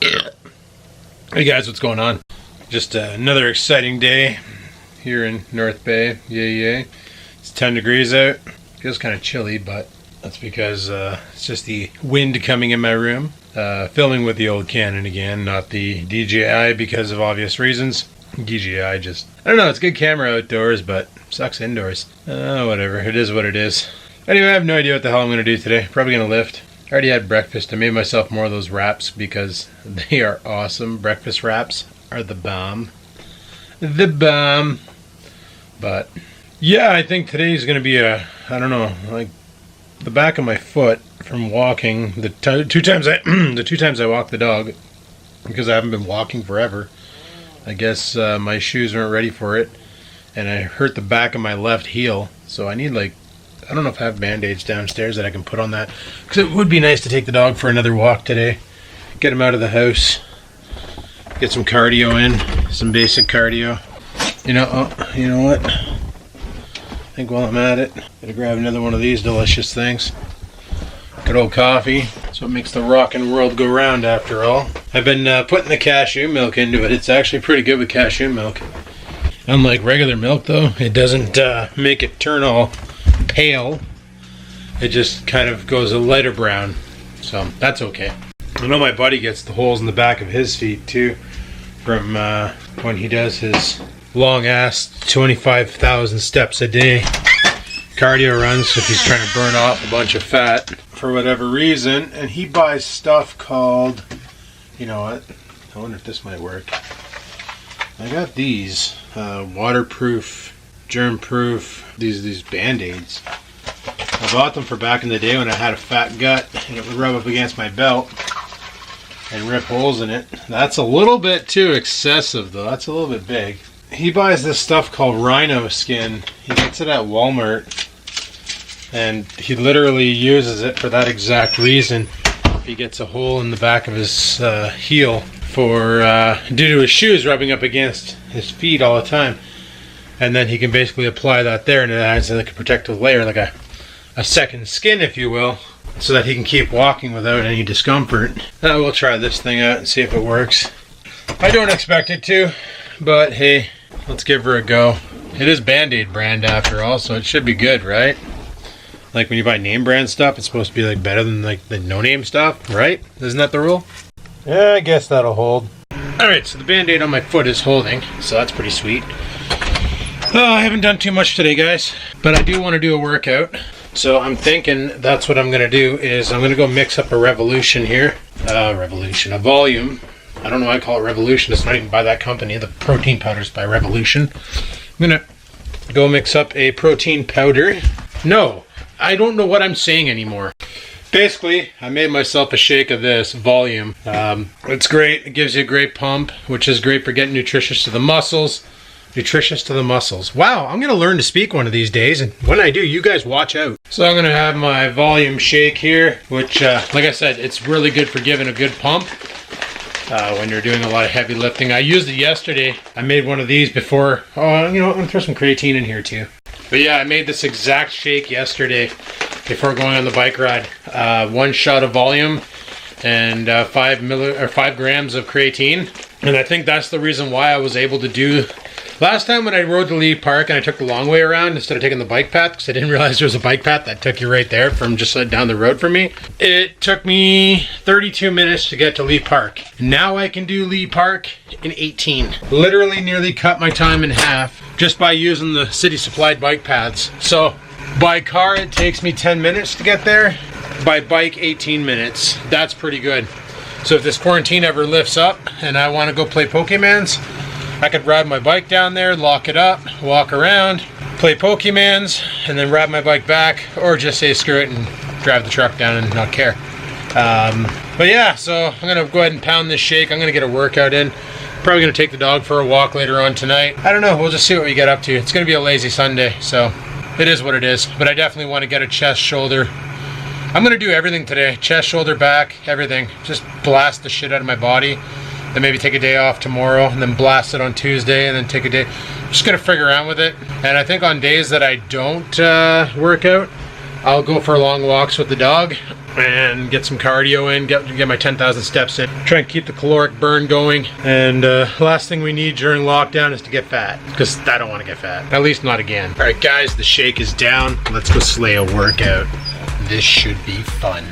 Hey guys, what's going on? Just another exciting day here in North Bay. Yay. It's 10 degrees out. Feels kind of chilly, but that's because it's just the wind coming in my room. Filming with the old Canon again, not the DJI because of obvious reasons. DJI just, I don't know, it's a good camera outdoors, but sucks indoors. Whatever, it is what it is. Anyway, I have no idea what the hell I'm going to do today. Probably going to lift. I already had breakfast. I made myself more of those wraps because they are awesome. Breakfast wraps are the bomb. The bomb. But yeah, I think today's going to be I don't know, like the back of my foot from walking. The two times I walked the dog, because I haven't been walking forever. I guess my shoes weren't ready for it, and I hurt the back of my left heel. So I need, like, I don't know if I have band-aids downstairs that I can put on that, because it would be nice to take the dog for another walk today. Get him out of the house. Get some cardio in. Some basic cardio. You know what? I think while I'm at it, gotta grab another one of these delicious things. Good old coffee. That's what makes the rockin' world go round, after all. I've been putting the cashew milk into it. It's actually pretty good with cashew milk. Unlike regular milk, though, it doesn't make it turn all pale. It just kind of goes a lighter brown. So that's okay. I know my buddy gets the holes in the back of his feet, too, from when he does his long-ass 25,000 steps a day cardio runs, if he's trying to burn off a bunch of fat for whatever reason. And he buys stuff called, you know what, I wonder if this might work. I got these waterproof, germ-proof, these band-aids. I bought them for back in the day when I had a fat gut and it would rub up against my belt and rip holes in it. That's a little bit too excessive, though. That's a little bit big. He buys this stuff called Rhino Skin. He gets it at Walmart, and he literally uses it for that exact reason. He gets a hole in the back of his heel for due to his shoes rubbing up against his feet all the time, and then he can basically apply that there, and it adds like a protective layer, like a second skin, if you will, so that he can keep walking without any discomfort. Now we'll try this thing out and see if it works. I don't expect it to, but hey, let's give her a go. It is Band-Aid brand after all, so it should be good, right? Like when you buy name brand stuff, it's supposed to be like better than like the no-name stuff, right? Isn't that the rule? Yeah, I guess that'll hold. Alright, so the Band-Aid on my foot is holding, so that's pretty sweet. I haven't done too much today, guys, but I do want to do a workout. So I'm thinking that's what I'm going to do, is I'm going to go mix up a Revolution here. A Volume. I don't know why I call it Revolution. It's not even by that company. The protein powder's by Revolution. I'm going to go mix up a protein powder. No, I don't know what I'm saying anymore. Basically, I made myself a shake of this Volume. It's great. It gives you a great pump, which is great for getting nutritious to the muscles. Wow, I'm going to learn to speak one of these days, and when I do, you guys watch out. So I'm going to have my Volume shake here, which, like I said, it's really good for giving a good pump when you're doing a lot of heavy lifting. I used it yesterday. I made one of these before. Oh, you know what? I'm going to throw some creatine in here, too. But yeah, I made this exact shake yesterday before going on the bike ride. 1 shot of Volume and 5 grams of creatine. And I think that's the reason why I was able to do... Last time when I rode to Lee Park and I took the long way around instead of taking the bike path, because I didn't realize there was a bike path that took you right there from just down the road from me. It took me 32 minutes to get to Lee Park. Now I can do Lee Park in 18. Literally nearly cut my time in half just by using the city supplied bike paths. So by car it takes me 10 minutes to get there. By bike 18 minutes. That's pretty good. So if this quarantine ever lifts up and I want to go play Pokemans, I could ride my bike down there, lock it up, walk around, play Pokemans, and then ride my bike back, or just say screw it and drive the truck down and not care. But yeah, so I'm going to go ahead and pound this shake. I'm going to get a workout in. Probably going to take the dog for a walk later on tonight. I don't know, we'll just see what we get up to. It's going to be a lazy Sunday, so it is what it is. But I definitely want to get a chest, shoulder. I'm going to do everything today. Chest, shoulder, back, everything. Just blast the shit out of my body. Then maybe take a day off tomorrow, and then blast it on Tuesday, and then take a day. I'm just gonna figure around with it. And I think on days that I don't work out, I'll go for long walks with the dog. and get some cardio in, get my 10,000 steps in. Try and keep the caloric burn going. And last thing we need during lockdown is to get fat, because I don't want to get fat. At least not again. All right, guys, the shake is down. Let's go slay a workout. This should be fun.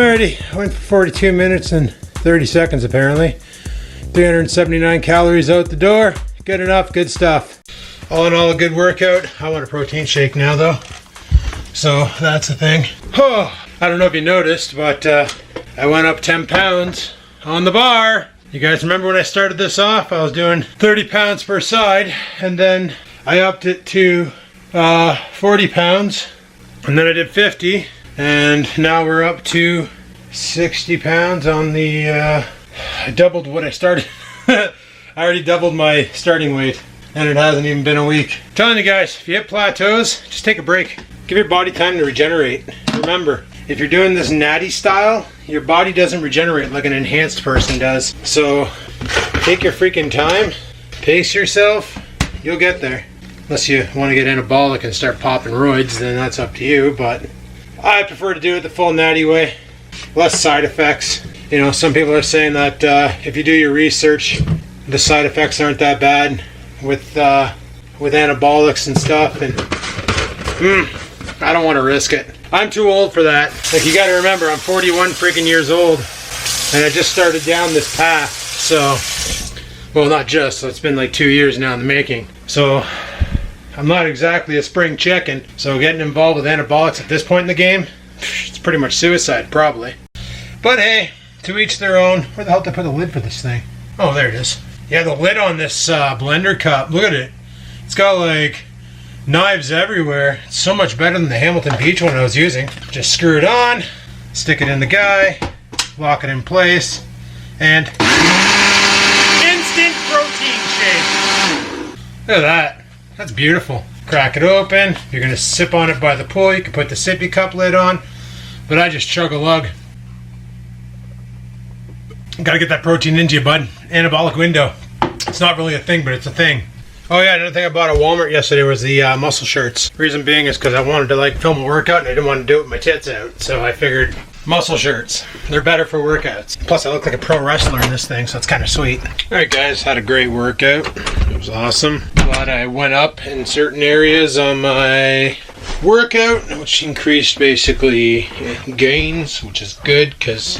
Alrighty, went for 42 minutes and 30 seconds apparently. 379 calories out the door. Good enough, good stuff. All in all, a good workout. I want a protein shake now though. So that's the thing. Oh, I don't know if you noticed, but I went up 10 pounds on the bar. You guys remember when I started this off, I was doing 30 pounds per side, and then I upped it to 40 pounds, and then I did 50, and now we're up to 60 pounds on the, I doubled what I started. I already doubled my starting weight, and it hasn't even been a week. I'm telling you guys, if you hit plateaus, just take a break. Give your body time to regenerate. Remember, if you're doing this natty style, your body doesn't regenerate like an enhanced person does. So take your freaking time, pace yourself, you'll get there. Unless you want to get anabolic and start popping roids, then that's up to you, but I prefer to do it the full natty way. Less side effects. You know, some people are saying that if you do your research, the side effects aren't that bad with anabolics and stuff, and I don't want to risk it. I'm too old for that. Like, you gotta remember, I'm 41 freaking years old, and I just started down this path, so, well, not just, so it's been like 2 years now in the making. So, I'm not exactly a spring chicken, so getting involved with anabolics at this point in the game, it's pretty much suicide, probably. But hey, to each their own. Where the hell did I put the lid for this thing? Oh, there it is. Yeah, the lid on this blender cup, look at it. It's got like knives everywhere. It's so much better than the Hamilton Beach one I was using. Just screw it on, stick it in the guy, lock it in place, and instant protein shake. Look at that. That's beautiful. Crack it open. If you're gonna sip on it by the pool, you can put the sippy cup lid on, but I just chug a lug. Gotta get that protein into you, bud. Anabolic window. It's not really a thing, but it's a thing. Oh yeah, another thing I bought at Walmart yesterday was the muscle shirts. Reason being is because I wanted to like film a workout and I didn't want to do it with my tits out. So I figured muscle shirts. They're better for workouts. Plus I look like a pro wrestler in this thing, so it's kind of sweet. Alright guys, had a great workout. It was awesome. Glad I went up in certain areas on my workout, which increased basically gains, which is good because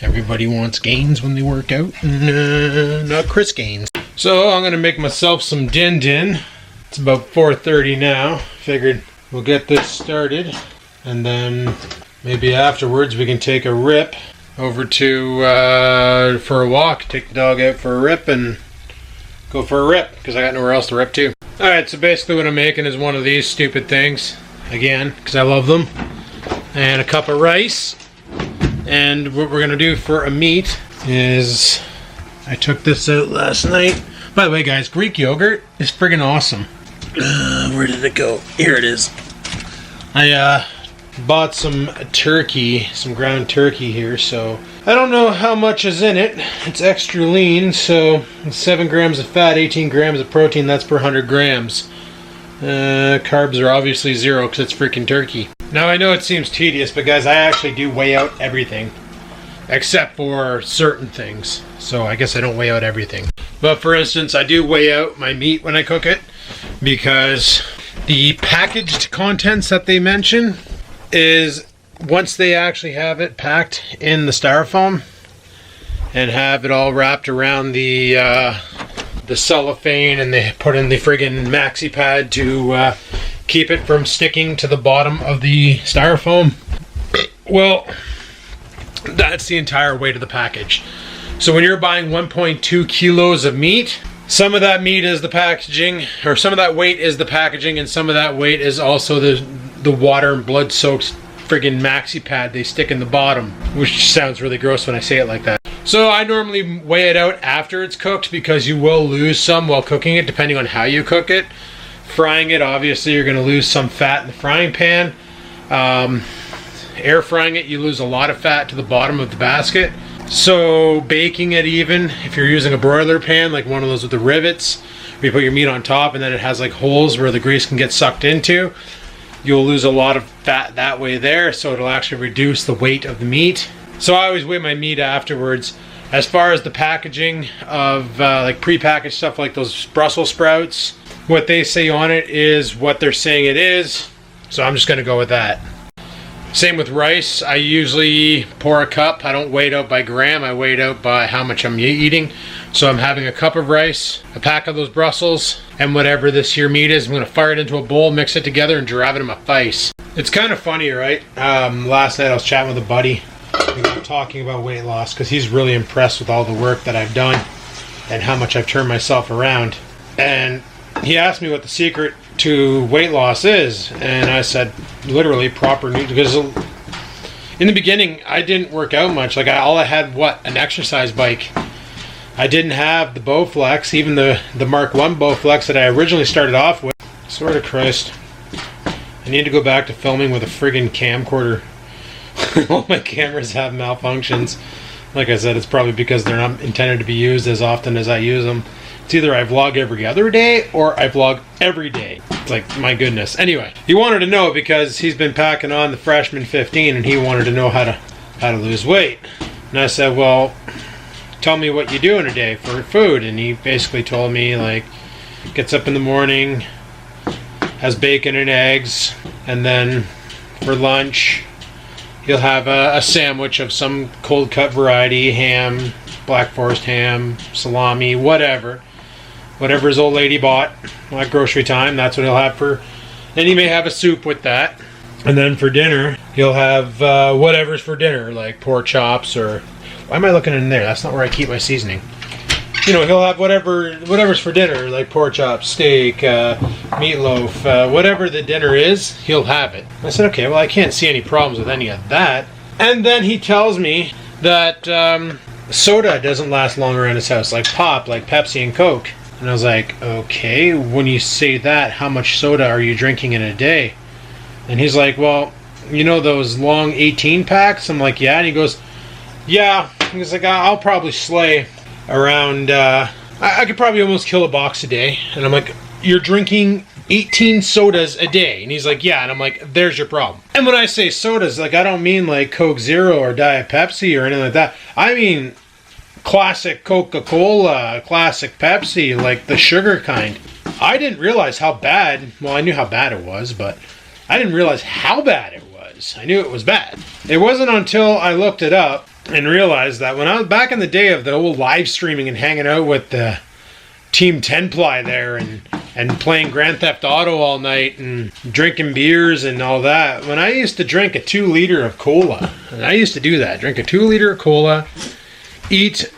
everybody wants gains when they work out. Not Chris gains. So I'm gonna make myself some din din. It's about 4:30 now. Figured we'll get this started, and then maybe afterwards we can take a rip over to for a walk. Take the dog out for a rip and go for a rip because I got nowhere else to rip to. All right, so basically what I'm making is one of these stupid things again because I love them, and a cup of rice. And what we're gonna do for a meat is, I took this out last night. By the way, guys, Greek yogurt is friggin' awesome. Where did it go? Here it is. I bought some turkey, some ground turkey here, so I don't know how much is in it. It's extra lean, so 7 grams of fat, 18 grams of protein, that's per 100 grams. Carbs are obviously 0 because it's freaking turkey. Now I know it seems tedious, but guys, I actually do weigh out everything. Except for certain things. So I guess I don't weigh out everything. But for instance, I do weigh out my meat when I cook it, because the packaged contents that they mention is, once they actually have it packed in the styrofoam and have it all wrapped around the cellophane, and they put in the friggin' maxi pad to keep it from sticking to the bottom of the styrofoam, well, that's the entire weight of the package. So when you're buying 1.2 kilos of meat, some of that meat is the packaging, or some of that weight is the packaging, and some of that weight is also the water and blood soaked friggin' maxi pad they stick in the bottom, which sounds really gross when I say it like that. So I normally weigh it out after it's cooked, because you will lose some while cooking it depending on how you cook it. Frying it, obviously you're going to lose some fat in the frying pan. Air frying it, you lose a lot of fat to the bottom of the basket. So baking it, even if you're using a broiler pan, like one of those with the rivets, where you put your meat on top and then it has like holes where the grease can get sucked into, you'll lose a lot of fat that way there, so it'll actually reduce the weight of the meat. So I always weigh my meat afterwards. As far as the packaging of like prepackaged stuff like those Brussels sprouts, what they say on it is what they're saying it is, so I'm just going to go with that. Same with rice. I usually pour a cup. I don't weigh it out by gram. I weigh it out by how much I'm eating. So I'm having a cup of rice, a pack of those Brussels, and whatever this here meat is. I'm going to fire it into a bowl, mix it together, and drive it in my face. It's kind of funny, right? Last night I was chatting with a buddy. We got talking about weight loss because he's really impressed with all the work that I've done and how much I've turned myself around. And he asked me what the secret to weight loss is, and I said literally proper nutrition. Because in the beginning I didn't work out much. Like all I had, an exercise bike. I didn't have the Bowflex, even the Mark 1 Bowflex that I originally started off with. Swear to Christ, I need to go back to filming with a friggin' camcorder. All my cameras have malfunctions. Like I said, it's probably because they're not intended to be used as often as I use them. It's either I vlog every other day or I vlog every day. It's like, my goodness. Anyway, he wanted to know because he's been packing on the Freshman 15 and he wanted to know how to lose weight. And I said, well, tell me what you do in a day for food. And he basically told me, like, gets up in the morning, has bacon and eggs, and then for lunch he'll have a sandwich of some cold cut variety, ham, Black Forest ham, salami, whatever his old lady bought at grocery time, that's what he'll have for. And he may have a soup with that. And then for dinner he'll have whatever's for dinner, like pork chops, or why am I looking in there? That's not where I keep my seasoning. You know, he'll have whatever's for dinner, like pork chops, steak, meatloaf, whatever the dinner is, he'll have it. I said, okay, well, I can't see any problems with any of that. And then he tells me that soda doesn't last long around his house, like pop, like Pepsi and Coke. And I was like, okay, when you say that, how much soda are you drinking in a day? And he's like, well, you know those long 18 packs? I'm like, yeah. And he goes, yeah. He's like, I'll probably slay around, I could probably almost kill a box a day. And I'm like, you're drinking 18 sodas a day? And he's like, yeah. And I'm like, there's your problem. And when I say sodas, like, I don't mean like Coke Zero or Diet Pepsi or anything like that. I mean classic Coca-Cola, classic Pepsi, like the sugar kind. I didn't realize how bad, well, I knew how bad it was, but I didn't realize how bad it was. I knew it was bad. It wasn't until I looked it up and realized that when I was back in the day of the old live streaming and hanging out with the Team 10 Ply there and playing Grand Theft Auto all night and drinking beers and all that, when I used to drink a 2 liter of cola, and I used to do that, drink a 2 liter of cola, eat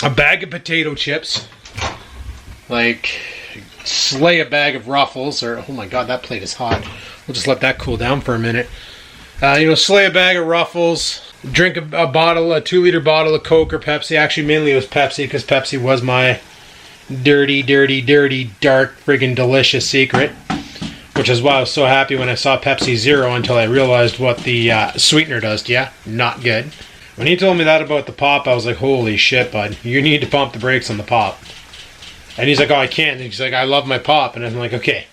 a bag of potato chips, like slay a bag of Ruffles, or oh my god, that plate is hot. We'll just let that cool down for a minute. Slay a bag of Ruffles, drink a 2 liter bottle of Coke or Pepsi. Actually, mainly it was Pepsi, because Pepsi was my dirty, dark, friggin' delicious secret. Which is why I was so happy when I saw Pepsi Zero until I realized what the sweetener does to you. Not good. When he told me that about the pop, I was like, holy shit, bud. You need to pump the brakes on the pop. And he's like, oh, I can't. And he's like, I love my pop. And I'm like, okay.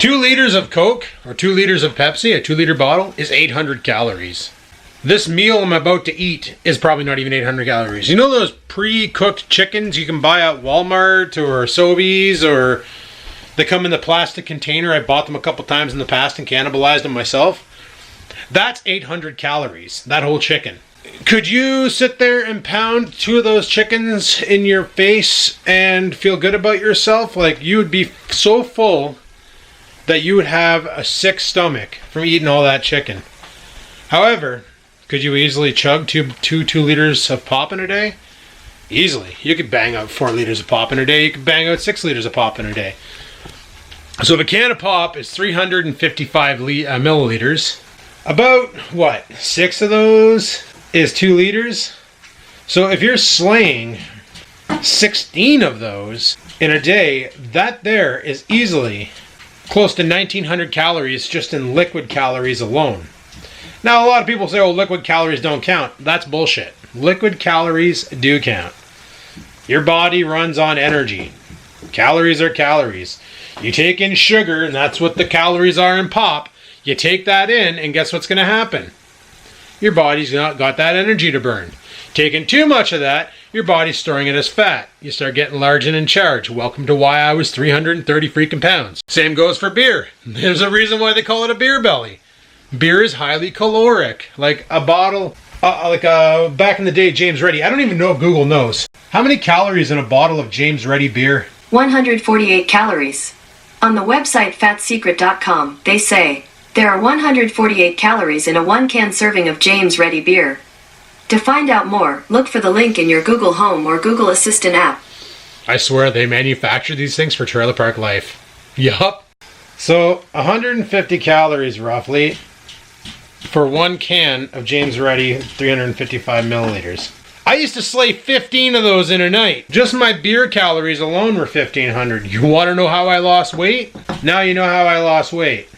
2 liters of Coke or 2 liters of Pepsi, a 2 liter bottle, is 800 calories. This meal I'm about to eat is probably not even 800 calories. You know those pre-cooked chickens you can buy at Walmart or Sobeys, or they come in the plastic container? I bought them a couple times in the past and cannibalized them myself. That's 800 calories, that whole chicken. Could you sit there and pound 2 of those chickens in your face and feel good about yourself? Like, you would be so full that you would have a sick stomach from eating all that chicken. However, could you easily chug 2 liters of pop in a day? Easily. You could bang out 4 liters of pop in a day. You could bang out 6 liters of pop in a day. So if a can of pop is 355 milliliters, about, 6 of those is 2 liters? So if you're slaying 16 of those in a day, that there is easily close to 1,900 calories just in liquid calories alone. Now, a lot of people say, oh, liquid calories don't count. That's bullshit. Liquid calories do count. Your body runs on energy. Calories are calories. You take in sugar, and that's what the calories are in pop. You take that in, and guess what's going to happen? Your body's not got that energy to burn. Taking too much of that, your body's storing it as fat. You start getting large and in charge. Welcome to why I was 330 freaking pounds. Same goes for beer. There's a reason why they call it a beer belly. beer is highly caloric. Like a bottle, back in the day, James Ready. I don't even know if Google knows. How many calories in a bottle of James Ready beer? 148 calories. On the website fatsecret.com, they say, there are 148 calories in a 1-can serving of James Ready beer. To find out more, look for the link in your Google Home or Google Assistant app. I swear they manufacture these things for Trailer Park Life. Yup. So, 150 calories roughly for 1 can of James Ready 355 milliliters. I used to slay 15 of those in a night. Just my beer calories alone were 1,500. You want to know how I lost weight? Now you know how I lost weight.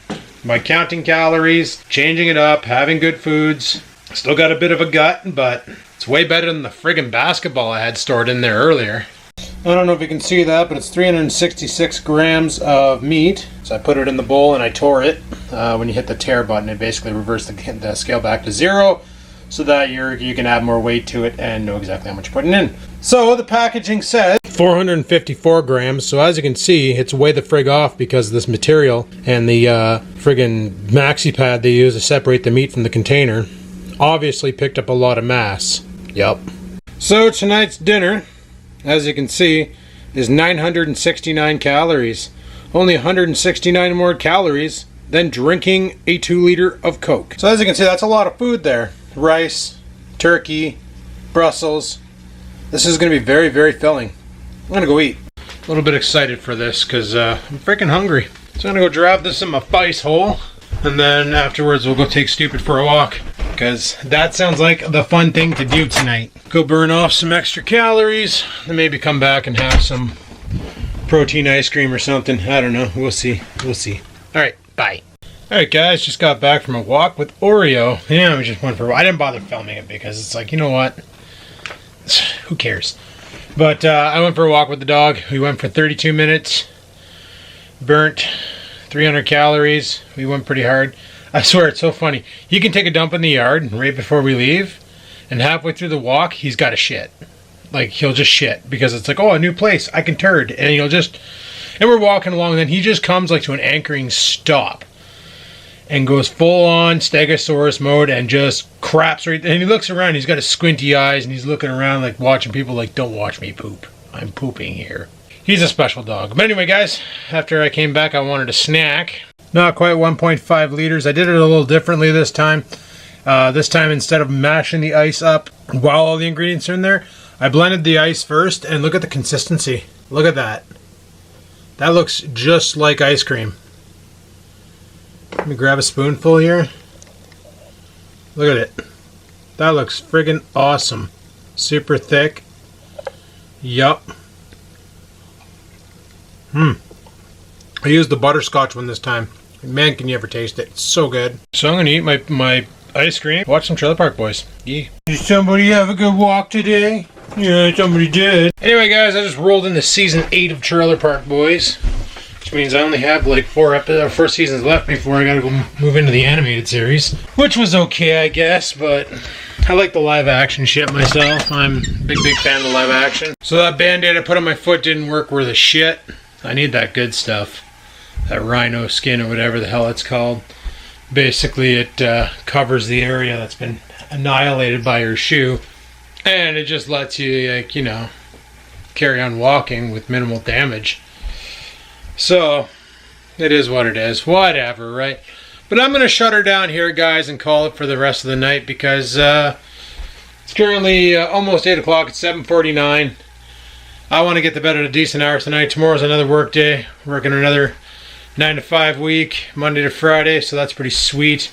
By counting calories, changing it up, having good foods. Still got a bit of a gut, but it's way better than the friggin' basketball I had stored in there earlier. I don't know if you can see that, but it's 366 grams of meat. So I put it in the bowl and I tore it. When you hit the tear button, it basically reversed the scale back to 0 so that you can add more weight to it and know exactly how much you're putting in. So the packaging says 454 grams. So as you can see, it's way the frig off because of this material and the friggin' maxi pad they use to separate the meat from the container. Obviously picked up a lot of mass. Yup. So tonight's dinner, as you can see, is 969 calories. Only 169 more calories than drinking a 2-liter of Coke. So as you can see, that's a lot of food there. Rice, turkey, Brussels. This is going to be very, very filling. I'm going to go eat. A little bit excited for this because I'm freaking hungry. So I'm going to go drop this in my face hole. And then afterwards we'll go take Stupid for a walk. Because that sounds like the fun thing to do tonight. Go burn off some extra calories. Then maybe come back and have some protein ice cream or something. I don't know. We'll see. We'll see. Alright, bye. Alright guys, just got back from a walk with Oreo. Yeah, we just went for a walk. I didn't bother filming it because it's like, you know what? Who cares? But I went for a walk with the dog. We went for 32 minutes. Burnt 300 calories. We went pretty hard. I swear, it's so funny. You can take a dump in the yard right before we leave, and halfway through the walk, he's got to shit. Like, he'll just shit, because it's like, oh, a new place, I can turd. And and we're walking along, and then he just comes like to an anchoring stop, and goes full on Stegosaurus mode, and just craps right, and he looks around, he's got his squinty eyes, and he's looking around like watching people like, don't watch me poop. I'm pooping here. He's a special dog. But anyway, guys, after I came back, I wanted a snack. Not quite 1.5 liters. I did it a little differently this time. This time, instead of mashing the ice up while all the ingredients are in there, I blended the ice first, and look at the consistency. Look at that. That looks just like ice cream. Let me grab a spoonful here. Look at it. That looks friggin' awesome. Super thick. Yup. I used the butterscotch one this time. Man, can you ever taste it. It's so good. So I'm going to eat my ice cream. Watch some Trailer Park Boys. Yeah. Did somebody have a good walk today? Yeah, somebody did. Anyway, guys, I just rolled into season 8 of Trailer Park Boys. Which means I only have like 4 seasons left before I got to go move into the animated series. Which was okay, I guess, but I like the live action shit myself. I'm a big fan of the live action. So that band-aid I put on my foot didn't work worth a shit. I need that good stuff. That rhino skin or whatever the hell it's called. Basically, it covers the area that's been annihilated by your shoe. And it just lets you, like, you know, carry on walking with minimal damage. So, it is what it is. Whatever, right? But I'm going to shut her down here, guys, and call it for the rest of the night because it's currently almost 8 o'clock. It's 7:49. I want to get to bed at a decent hour tonight. Tomorrow's another work day. Working another 9 to 5 week, Monday to Friday, so that's pretty sweet.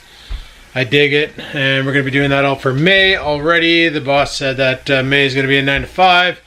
I dig it, and we're going to be doing that all for May already. The boss said that May is going to be a 9 to 5,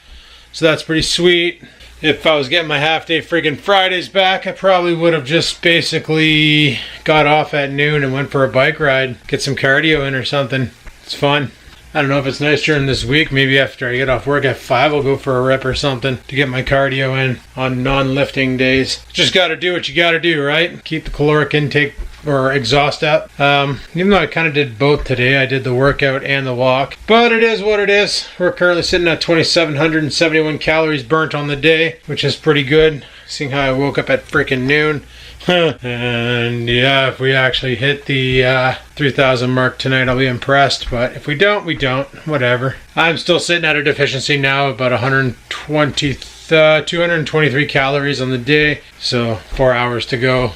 so that's pretty sweet. If I was getting my half-day freaking Fridays back, I probably would have just basically got off at noon and went for a bike ride, get some cardio in or something. It's fun. I don't know if it's nice during this week. Maybe after I get off work at 5, I'll go for a rip or something to get my cardio in on non-lifting days. Just got to do what you got to do, right? Keep the caloric intake or exhaust up. Even though I kind of did both today, I did the workout and the walk. But it is what it is. We're currently sitting at 2,771 calories burnt on the day, which is pretty good. Seeing how I woke up at freaking noon, And yeah, if we actually hit the 3,000 mark tonight, I'll be impressed. But if we don't, we don't. Whatever. I'm still sitting at a deficiency now, about 223 calories on the day. So 4 hours to go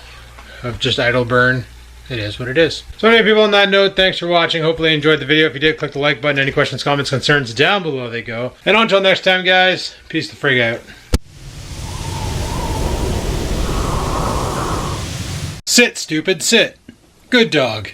of just idle burn. It is what it is. So anyway, people, on that note, thanks for watching. Hopefully you enjoyed the video. If you did, click the like button. Any questions, comments, concerns, down below they go. And until next time, guys, peace the frig out. Sit, stupid, sit. Good dog.